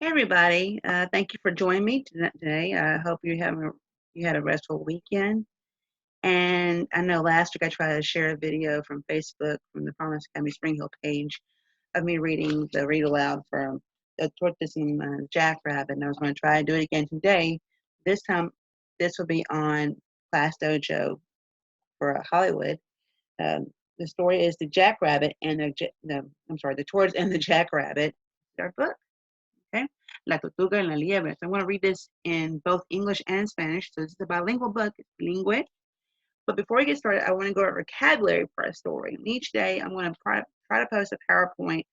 Hey everybody, thank you for joining me today. I hope you had a restful weekend. And I know last week I tried to share a video from Facebook from the Farmers Academy Spring Hill page of me reading the read aloud from the Tortoise and Jackrabbit, and I was going to try to do it again today. This time, this will be on Class Dojo for Hollywood. Um, the story is the Jackrabbit and the Tortoise and the Jackrabbit. Our book. Okay, La Tortuga and la Liebre. So I'm going to read this in both English and Spanish. So this is a bilingual book. It's bilingue. But before we get started, I want to go over vocabulary for our story. And each day, I'm going to try to post a PowerPoint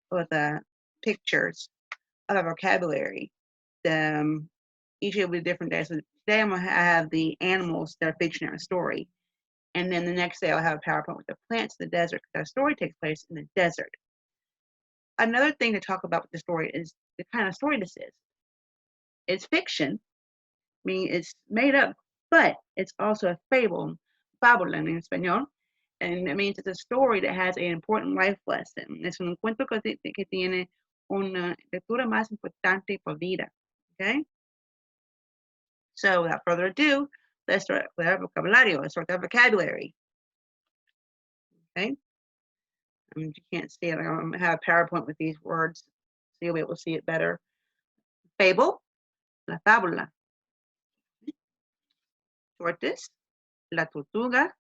with pictures of our vocabulary. Each day will be a different day. So today, I'm going to have the animals that are featured in our story. And then the next day, I'll have a PowerPoint with the plants in the desert, because our story takes place in the desert. Another thing to talk about with the story is the kind of story this is. It's fiction, meaning it's made up, but it's also a fable, fábula in español, and it means it's a story that has an important life lesson. Es un cuento que tiene una lectura más importante por vida. Okay? So without further ado, let's start with our vocabulario. Let's start with our vocabulary. Okay? You can't see it. I'm going to have a PowerPoint with these words, so you'll be able to see it better. Fable, la fábula. Tortoise, la tortuga.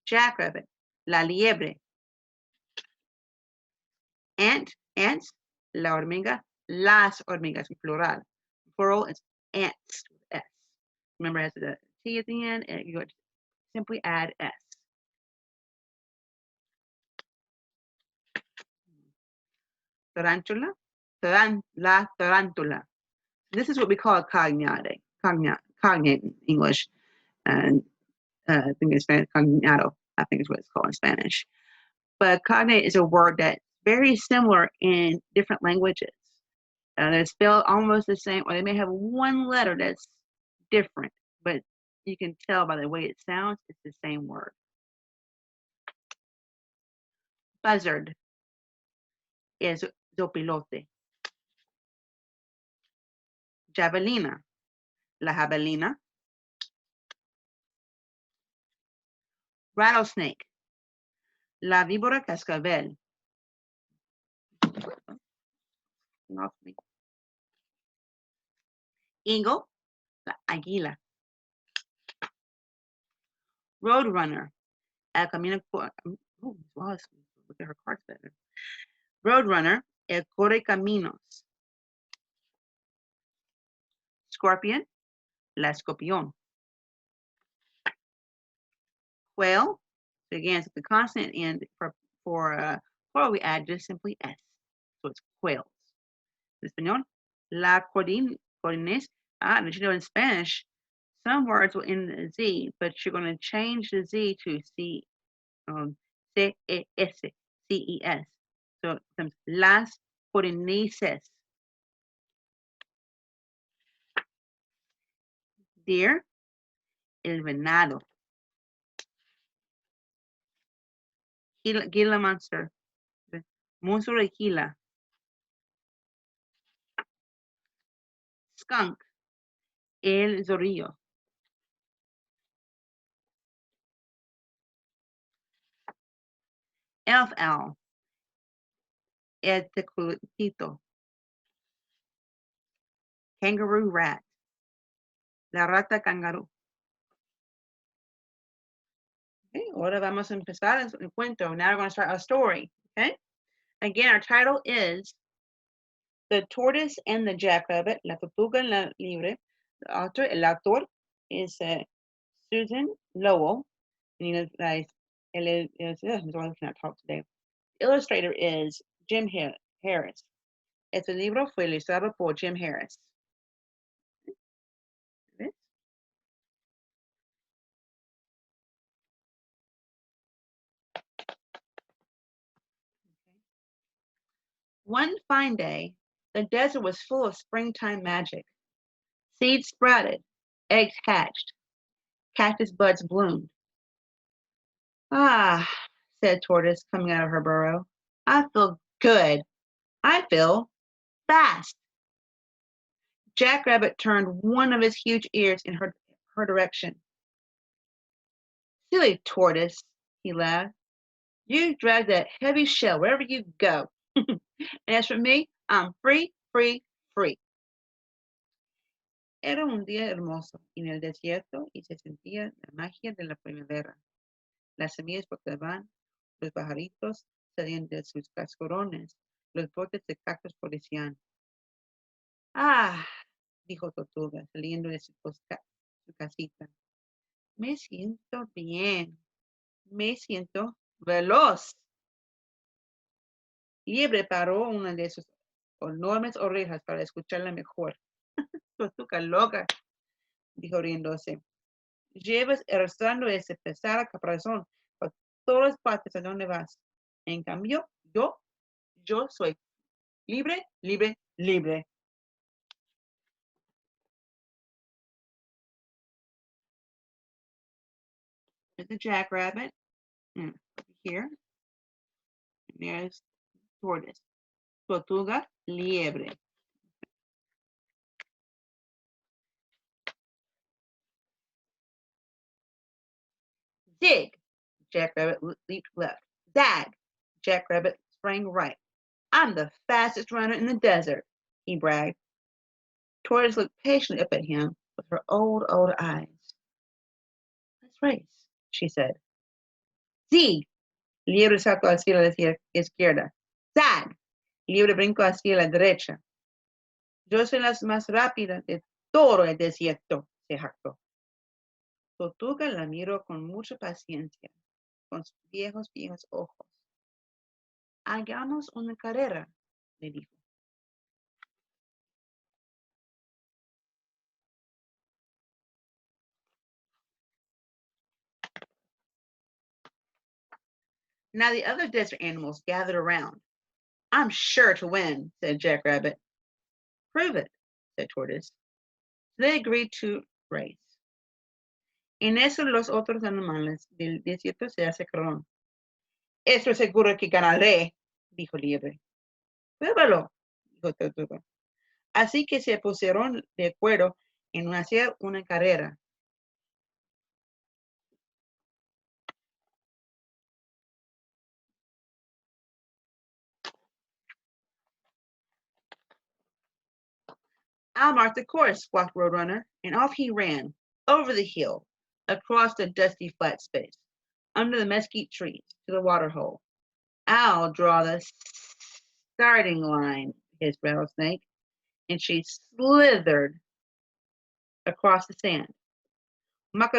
Jackrabbit, la liebre. Ants, la hormiga, las hormigas, in plural. Plural is ants with S. Remember, it has the T at the end, and you simply add S. Tarantula, la tarantula. This is what we call a cognate in English, and I think in Spanish, cognado, I think is what it's called in Spanish. But cognate is a word that's very similar in different languages. They're spelled almost the same, or they may have one letter that's different, but you can tell by the way it sounds, it's the same word. Buzzard is zopilote. Javelina, la javelina. Rattlesnake, la víbora cascabel. Eagle, la águila. Roadrunner, el camino. Wallace, look at her cards better. Roadrunner, el corre caminos. Scorpion, la escorpión. Quail, so again, it's the consonant end for plural, we add just simply S. So it's quails. En español, la codines. Did you know in Spanish, some words will end in Z, but you're going to change the Z to C-E-S, C-E-S. So it becomes las codines. Deer, el venado. Gila monster. Monstruo de Gila. Skunk, el zorrillo. Elf owl, el teculito. Kangaroo rat, la rata kangaroo. Okay, ahora vamos a empezar el cuento. Now we're going to start our story. Okay, again, our title is The Tortoise and the Jackrabbit, La Tortuga and la Liebre. El autor is Susan Lowell. And I cannot talk today. The illustrator is Jim Harris. Este libro fue ilustrado por Jim Harris. One fine day, the desert was full of springtime magic. Seeds sprouted, eggs hatched, cactus buds bloomed. Ah, said Tortoise, coming out of her burrow, I feel Good. I feel fast. Jackrabbit turned one of his huge ears in her direction. Silly tortoise, he laughed. You drag that heavy shell wherever you go. And as for me, I'm free, free, free. Era un día hermoso en el desierto y se sentía la magia de la primavera. Las semillas brotaban, los pajaritos salían de sus cascorones, los brotes de cactus florecían. Ah, dijo Tortuga, saliendo de su casita. Me siento bien. Me siento veloz. Liebre paró una de sus enormes orejas para escucharla mejor. Tortuga loca, dijo riéndose. Llevas arrastrando ese pesado caparazón por todas partes a donde vas. En cambio, yo soy libre, libre, libre. There's a jackrabbit. Here. And there's tortoise. Tortuga, liebre. Zig. Jackrabbit leaped left. Zag. Jackrabbit sprang right. I'm the fastest runner in the desert, he bragged. Tortoise looked patiently up at him with her old eyes. Let's race, she said. Zig. Liebre saltó hacia la izquierda. Zag. Liebre brincó hacia la derecha. Yo soy la más rápida de todo el desierto, se jactó. Tortuga la miró con mucha paciencia, con sus viejos ojos. Hagamos una carrera, le dijo. Now the other desert animals gathered around. I'm sure to win, said Jackrabbit. Prove it, said Tortoise. They agreed to race. En eso los otros animales del desierto se acercaron. Estoy seguro que ganaré, dijo Liebre. Pruébalo, dijo Tortuga. Así que se pusieron de acuerdo en hacer una carrera. I'll mark the course, squawked Roadrunner, and off he ran, over the hill, across the dusty flat space, under the mesquite trees, to the water hole. I'll draw the starting line, hissed Rattlesnake, and she slithered across the sand. Where's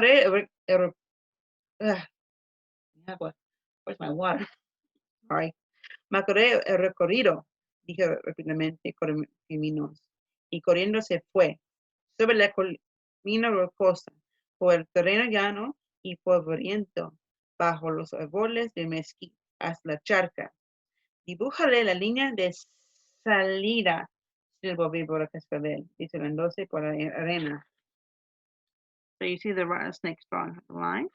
my water? Sorry. Macoré el recorrido, dijo rápidamente Coriminos, y corriendo se fue, sobre la colina rocosa, por el terreno llano y polvoriento, bajo los árboles de mezquite, hasta la charca. Dibújale la línea de salida, silbó víbora cascabel, disparándose por la arena. So you see the rattlesnake drawing the line.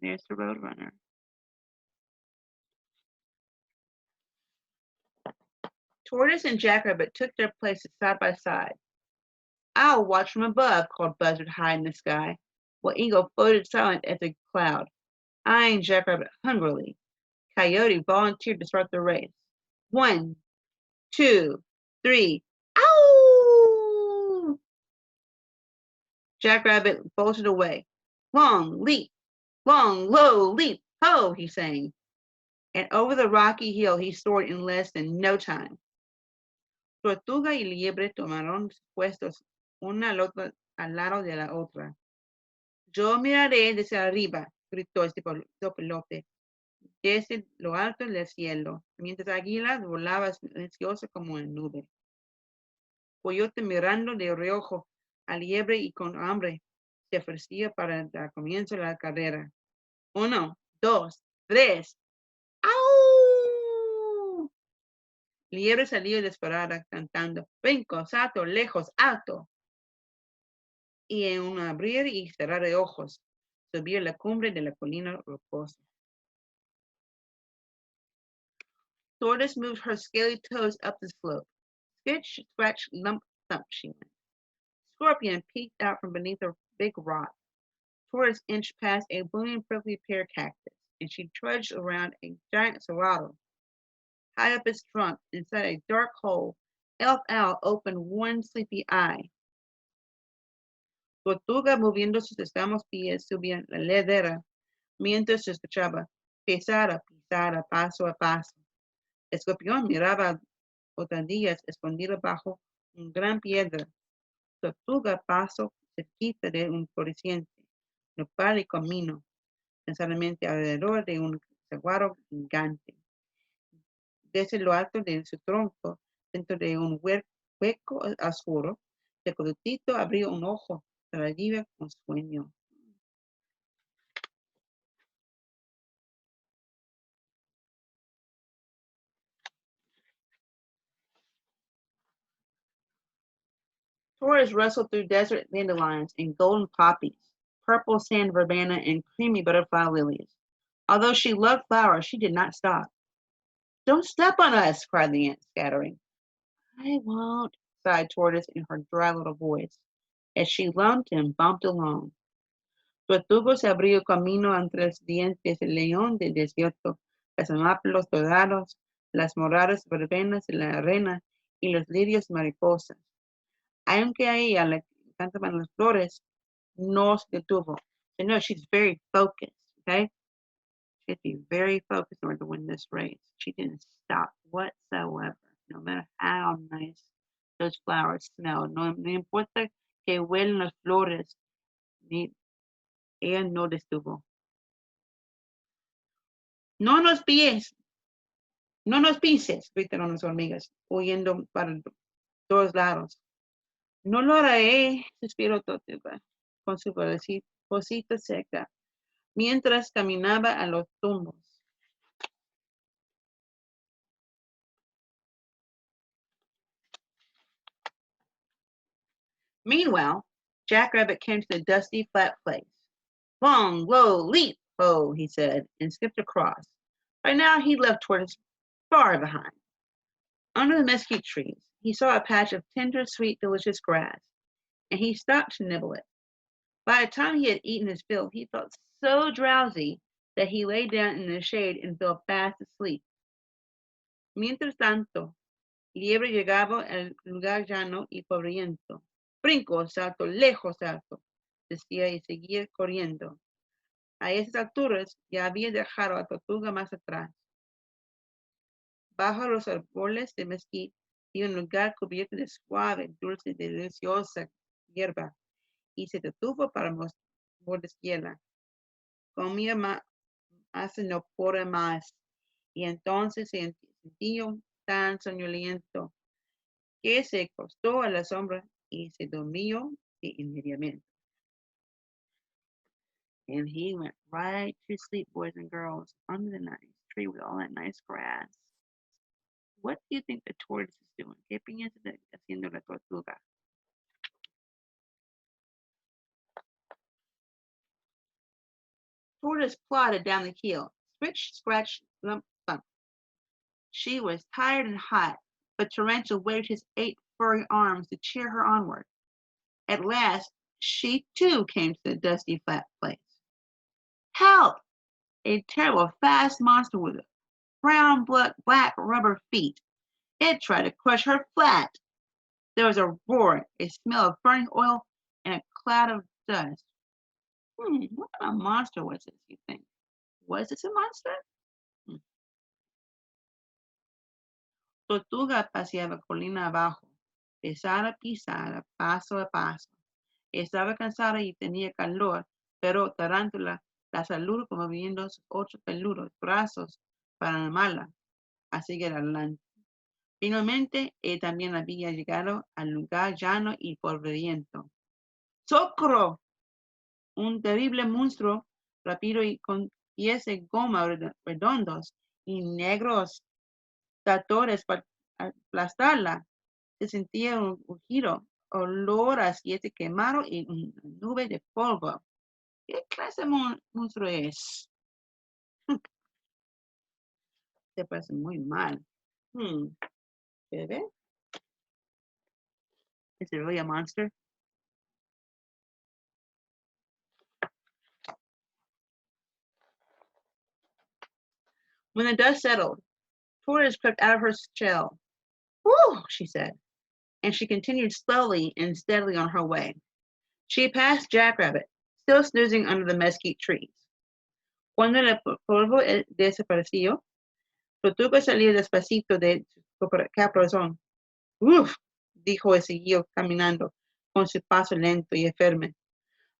There's the roadrunner. Tortoise and Jackrabbit took their places side by side. I'll watch from above, called Buzzard high in the sky, while Eagle floated silent as a cloud, eyeing Jackrabbit hungrily. Coyote volunteered to start the race. 1, 2, 3, ow! Jackrabbit bolted away. Long leap, long, low leap, ho, he sang. And over the rocky hill he soared in less than no time. Tortuga y Liebre tomaron puestos una al lado de la otra. Yo miraré desde arriba, gritó este pilote, desde lo alto del cielo, mientras Águila volaba silenciosa como en nube. Coyote mirando de reojo a Liebre y con hambre se ofrecía para dar comienzo a la carrera. 1, 2, 3. ¡Au! Liebre salió disparada cantando, brinco, salto, lejos, alto. Y en un abrir y cerrar de ojos, subió a la cumbre de la colina rocosa. Tortoise moved her scaly toes up the slope. Skitch, scratch, lump, thump, she went. Scorpion peeked out from beneath a big rock. Tortoise inched past a blooming prickly pear cactus, and she trudged around a giant serrado. High up its trunk, inside a dark hole, Elf Owl opened one sleepy eye. Tortuga, moviendo sus escamosos pies, subía la ladera, mientras se escuchaba pisada, pisada, paso a paso. Escorpión miraba botadillas escondidas bajo una gran piedra. Tortuga pasó cerquita de un floreciente, nopal y comino, pensadamente alrededor de un saguaro gigante. Desde lo alto de su tronco, dentro de un hueco oscuro, el codotito abrió un ojo para allí con sueño. Tortoise rustled through desert dandelions and golden poppies, purple sand verbena and creamy butterfly lilies. Although she loved flowers, she did not stop. "Don't step on us," cried the ant, scattering. "I won't," sighed Tortoise in her dry little voice, as she lumped and bumped along. Tortuga se abrió camino entre los dientes del león del desierto, los amápolos dorados, las moradas verbenas de la arena y los lirios mariposas. Aunque a ella le encantaban las flores, no se detuvo. So no, she's very focused, okay? She had to be very focused in order to win this race. She didn't stop whatsoever, no matter how nice those flowers smell. No, no importa que huelen las flores, ella no detuvo. No nos pies, no nos pises, gritaron las hormigas, huyendo para todos lados. No lo haré, suspiró Tortuga, con su vocecita seca, mientras caminaba a los tumbos. Meanwhile, Jackrabbit came to the dusty, flat place. "Long, low, leap, ho," he said, and skipped across. By now he left Tortoise far behind. Under the mesquite trees, he saw a patch of tender, sweet, delicious grass, and he stopped to nibble it. By the time he had eaten his fill, he felt so drowsy that he lay down in the shade and fell fast asleep. Mientras tanto, Liebre llegaba al lugar llano y polvoriento. "Brinco, salto, lejos salto", decía y seguía corriendo. A esas alturas ya había dejado a Tortuga más atrás. Bajo los árboles de mezquite y un lugar cubierto de suave, dulce y deliciosa hierba, y se detuvo para mordisquearla. Comía más no podía más, y entonces se sintió tan soñoliento que se acostó a la sombra y se durmió inmediatamente. And he went right to sleep, boys and girls, under the nice tree with all that nice grass. What do you think the tortoise is doing? ¿Qué piensa haciendo la tortuga? Tortoise plodded down the hill, scritch, scratch, lump, thump. She was tired and hot, but Tarantula waved his 8 furry arms to cheer her onward. At last, she too came to the dusty, flat place. "Help! A terrible, fast monster with brown, black rubber feet. It tried to crush her flat." There was a roar, a smell of burning oil, and a cloud of dust. What kind of monster was this, you think? Was this a monster? Tortuga paseaba colina abajo, pisada, paso a paso. Estaba cansada y tenía calor, pero Tarántula la saludó moviendo sus 8 peludos brazos para animarla a seguir adelante. Finalmente, él también había llegado al lugar llano y polvoriento. ¡Socorro! Un terrible monstruo, rápido y con pies de goma redondos y negros tratores para aplastarla. Se sentía un giro, olor a aceite quemado y una nube de polvo. ¿Qué clase de monstruo es? Se parece muy mal. ¿Qué ve? Is it really a monster? When the dust settled, Tortoise crept out of her shell. "Whew," she said, and she continued slowly and steadily on her way. She passed Jackrabbit, still snoozing under the mesquite trees. Cuando el polvo desapareció, Tortuga salió despacito de su caparazón. "Uf", dijo y siguió caminando con su paso lento y firme.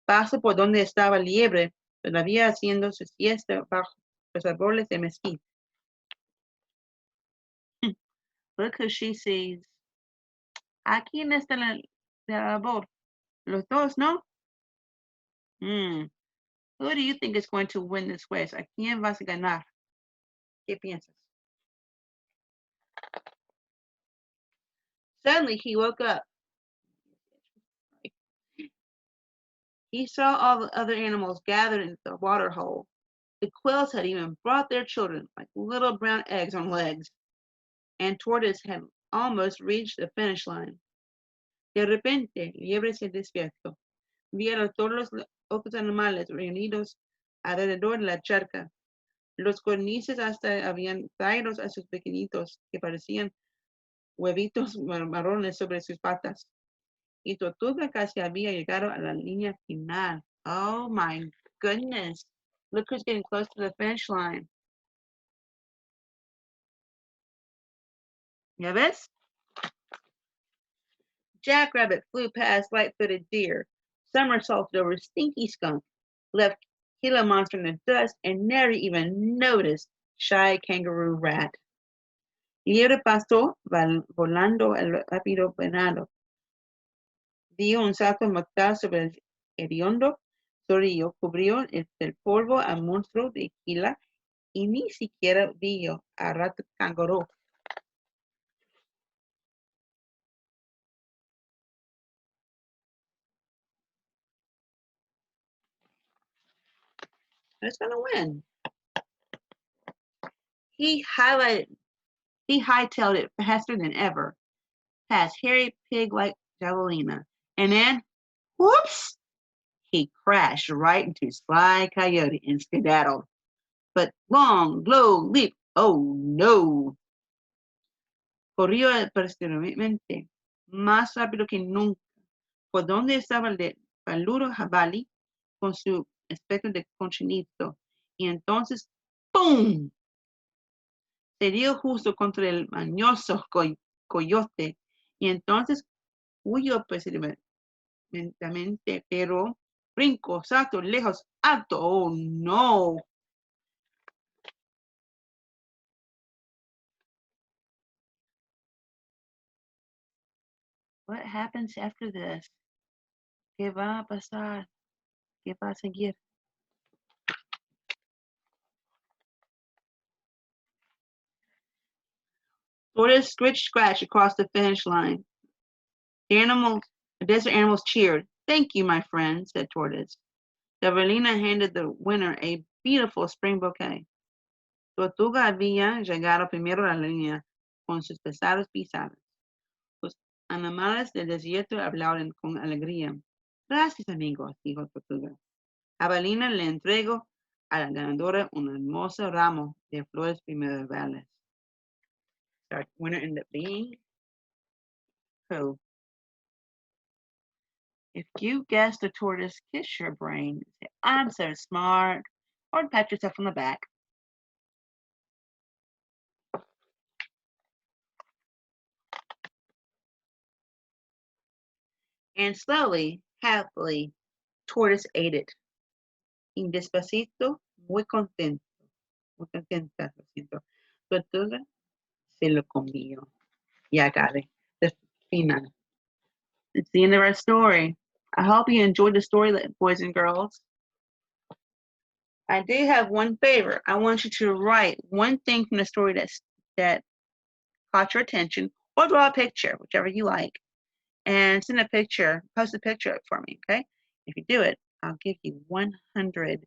Pasó por donde estaba Liebre, todavía haciendo su siesta bajo los árboles de mezquite. Look who she sees. ¿A quién está el árbol? Los dos, ¿no? Who do you think is going to win this race? ¿A quién vas a ganar? ¿Qué piensas? Suddenly he woke up. He saw all the other animals gathered in the water hole. The quails had even brought their children, like little brown eggs on legs. And Tortoise had almost reached the finish line. De repente, Liebre se despertó. Vieron todos los otros animales reunidos alrededor de la charca. Los codornices hasta habían traído a sus pequeñitos, que parecían huevitos marrones sobre sus patas. Y Tortuga casi había llegado a la línea final. Oh my goodness. Look who's getting close to the finish line. ¿Ya ves? Jackrabbit flew past light-footed deer, somersaulted over stinky skunk, left Gila monster in the dust, and never even noticed shy kangaroo rat. Liebre pasó volando el rápido venado. Dio un salto mortal sobre el hediondo zorrillo, cubrió el polvo al monstruo de Gila y ni siquiera vio a rato canguro. Who's gonna win? He hightailed it faster than ever, past hairy pig-like javelina, and then, whoops! He crashed right into Sly Coyote and skedaddled. But long, low leap, oh no! Corrió impresionantemente, más rápido que nunca, por donde estaba el peludo jabalí con su aspecto de cochinito, y entonces, ¡pum! Se dio justo contra el mañoso coyote, y entonces huyó lentamente, pero brinco, salto, lejos, alto, oh no! What happens after this? ¿Qué va a pasar? ¿Qué va a seguir? Tortoise scritch scratch across the finish line. The desert animals cheered. "Thank you, my friend," said Tortoise. Javelina handed the winner a beautiful spring bouquet. Tortuga había llegado primero a la línea con sus pesadas pisadas. Los animales del desierto hablaron con alegría. "Gracias, amigos," dijo Tortuga. Javelina le entregó a la ganadora un hermoso ramo de flores primaverales. Our winner ended up being who? If you guessed the tortoise, kiss your brain. Say, "I'm so smart," or pat yourself on the back. And slowly, happily, Tortoise ate it. Y despacito, muy contenta, lo siento. Tortuga se lo comió. Yeah, got it. The final. It's the end of our story. I hope you enjoyed the story, boys and girls. I do have one favor. I want you to write one thing from the story that caught your attention, or draw a picture, whichever you like, and send a picture, post a picture up for me, okay? If you do it, I'll give you 100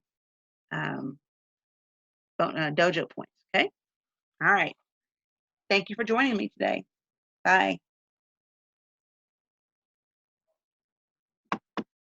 dojo points, okay? All right. Thank you for joining me today. Bye.